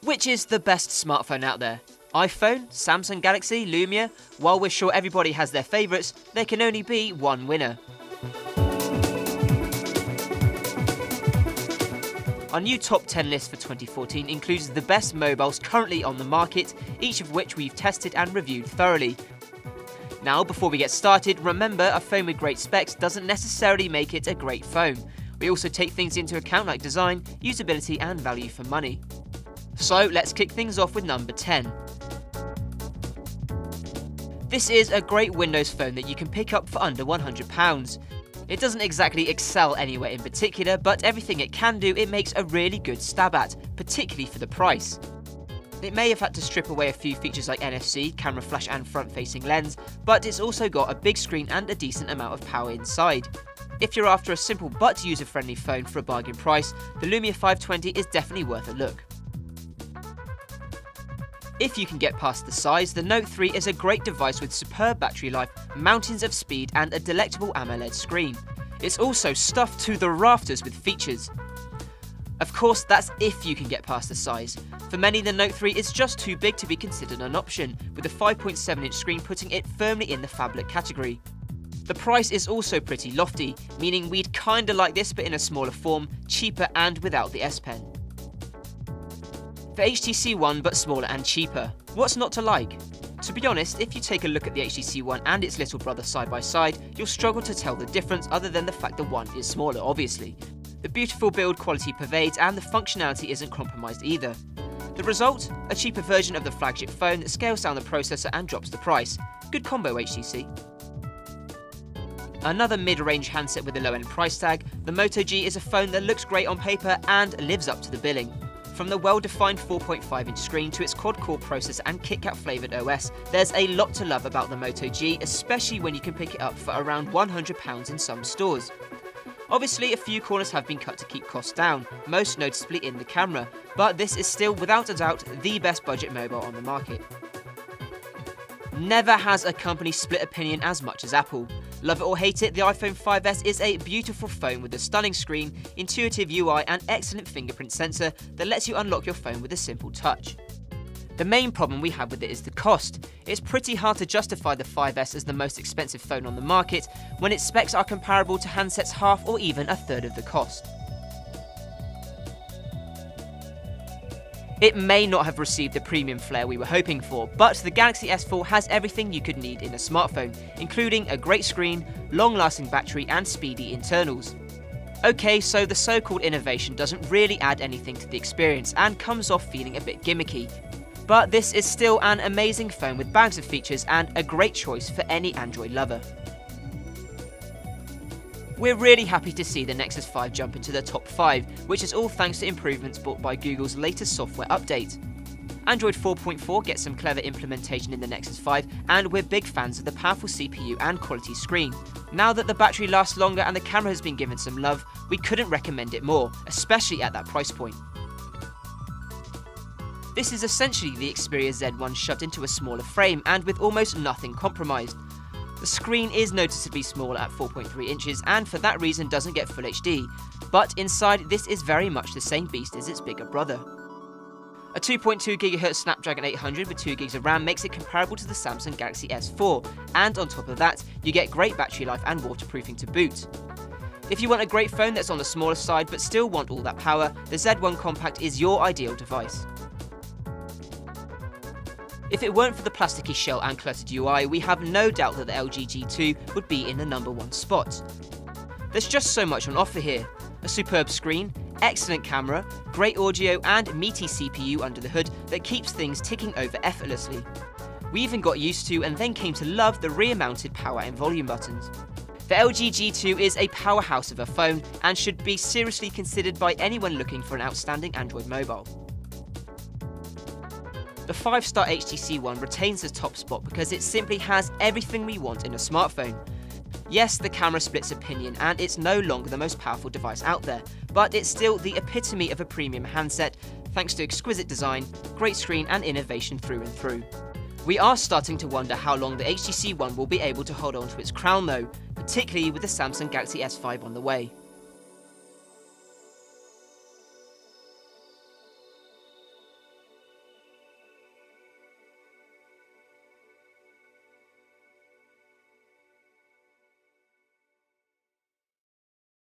Which is the best smartphone out there? iPhone, Samsung Galaxy, Lumia? While we're sure everybody has their favourites, there can only be one winner. Our new top 10 list for 2014 includes the best mobiles currently on the market, each of which we've tested and reviewed thoroughly. Now, before we get started, remember a phone with great specs doesn't necessarily make it a great phone. We also take things into account like design, usability and value for money. So let's kick things off with number 10. This is a great Windows phone that you can pick up for under £100. It doesn't exactly excel anywhere in particular, but everything it can do it makes a really good stab at, particularly for the price. It may have had to strip away a few features like NFC, camera flash and front-facing lens, but it's also got a big screen and a decent amount of power inside. If you're after a simple but user-friendly phone for a bargain price, the Lumia 520 is definitely worth a look. If you can get past the size, the Note 3 is a great device with superb battery life, mountains of speed and a delectable AMOLED screen. It's also stuffed to the rafters with features. Of course, that's if you can get past the size. For many, the Note 3 is just too big to be considered an option, with a 5.7-inch screen putting it firmly in the phablet category. The price is also pretty lofty, meaning we'd kinda like this but in a smaller form, cheaper and without the S Pen. The HTC One but smaller and cheaper. What's not to like? To be honest, if you take a look at the HTC One and its little brother side by side, you'll struggle to tell the difference other than the fact the One is smaller, obviously. The beautiful build quality pervades and the functionality isn't compromised either. The result? A cheaper version of the flagship phone that scales down the processor and drops the price. Good combo, HTC. Another mid-range handset with a low-end price tag, the Moto G is a phone that looks great on paper and lives up to the billing. From the well-defined 4.5-inch screen to its quad-core processor and KitKat-flavoured OS, there's a lot to love about the Moto G, especially when you can pick it up for around £100 in some stores. Obviously, a few corners have been cut to keep costs down, most noticeably in the camera, but this is still, without a doubt, the best budget mobile on the market. Never has a company split opinion as much as Apple. Love it or hate it, the iPhone 5S is a beautiful phone with a stunning screen, intuitive UI and excellent fingerprint sensor that lets you unlock your phone with a simple touch. The main problem we have with it is the cost. It's pretty hard to justify the 5S as the most expensive phone on the market when its specs are comparable to handsets half or even a third of the cost. It may not have received the premium flair we were hoping for, but the Galaxy S4 has everything you could need in a smartphone, including a great screen, long-lasting battery and speedy internals. Okay, so the so-called innovation doesn't really add anything to the experience and comes off feeling a bit gimmicky. But this is still an amazing phone with bags of features and a great choice for any Android lover. We're really happy to see the Nexus 5 jump into the top 5, which is all thanks to improvements brought by Google's latest software update. Android 4.4 gets some clever implementation in the Nexus 5, and we're big fans of the powerful CPU and quality screen. Now that the battery lasts longer and the camera has been given some love, we couldn't recommend it more, especially at that price point. This is essentially the Xperia Z1 shoved into a smaller frame and with almost nothing compromised. The screen is noticeably smaller at 4.3 inches and for that reason doesn't get Full HD, but inside this is very much the same beast as its bigger brother. A 2.2 GHz Snapdragon 800 with 2 GB of RAM makes it comparable to the Samsung Galaxy S4, and on top of that, you get great battery life and waterproofing to boot. If you want a great phone that's on the smaller side but still want all that power, the Z1 Compact is your ideal device. If it weren't for the plasticky shell and cluttered UI, we have no doubt that the LG G2 would be in the #1 spot. There's just so much on offer here. A superb screen, excellent camera, great audio and meaty CPU under the hood that keeps things ticking over effortlessly. We even got used to and then came to love the rear-mounted power and volume buttons. The LG G2 is a powerhouse of a phone and should be seriously considered by anyone looking for an outstanding Android mobile. The 5-star HTC One retains the top spot because it simply has everything we want in a smartphone. Yes, the camera splits opinion and it's no longer the most powerful device out there, but it's still the epitome of a premium handset thanks to exquisite design, great screen and innovation through and through. We are starting to wonder how long the HTC One will be able to hold on to its crown though, particularly with the Samsung Galaxy S5 on the way.